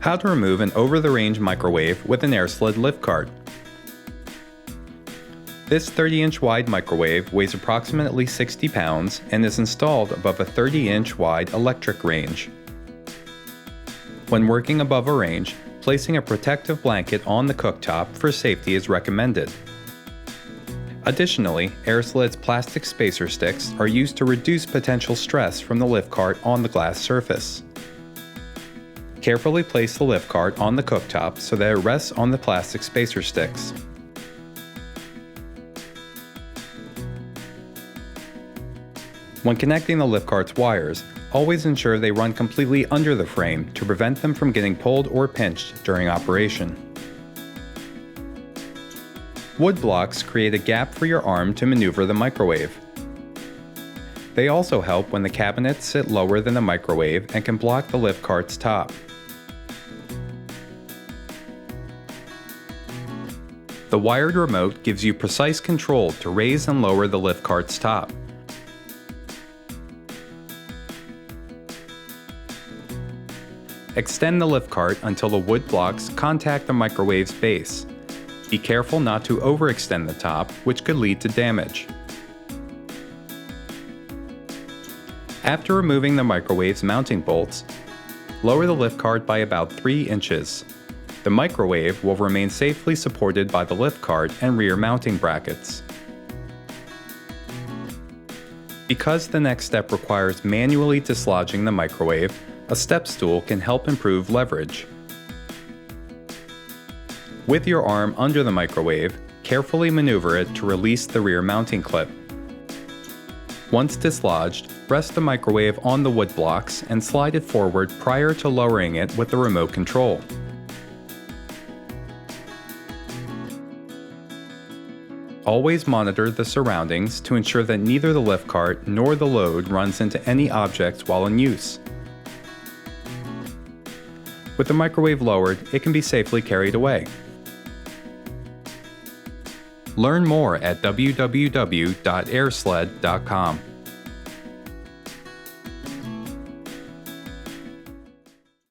How to remove an over-the-range microwave with an Airsled LiftCart. This 30-inch wide microwave weighs approximately 60 pounds and is installed above a 30-inch wide electric range. When working above a range, placing a protective blanket on the cooktop for safety is recommended. Additionally, Airsled's plastic spacer sticks are used to reduce potential stress from the LiftCart on the glass surface. Carefully place the LiftCart on the cooktop so that it rests on the plastic spacer sticks. When connecting the LiftCart's wires, always ensure they run completely under the frame to prevent them from getting pulled or pinched during operation. Wood blocks create a gap for your arm to maneuver the microwave. They also help when the cabinets sit lower than the microwave and can block the LiftCart's top. The wired remote gives you precise control to raise and lower the LiftCart's top. Extend the LiftCart until the wood blocks contact the microwave's base. Be careful not to overextend the top, which could lead to damage. After removing the microwave's mounting bolts, lower the LiftCart by about 3 inches. The microwave will remain safely supported by the LiftCart and rear mounting brackets. Because the next step requires manually dislodging the microwave, a step stool can help improve leverage. With your arm under the microwave, carefully maneuver it to release the rear mounting clip. Once dislodged, rest the microwave on the wood blocks and slide it forward prior to lowering it with the remote control. Always monitor the surroundings to ensure that neither the LiftCart nor the load runs into any objects while in use. With the microwave lowered, it can be safely carried away. Learn more at www.airsled.com.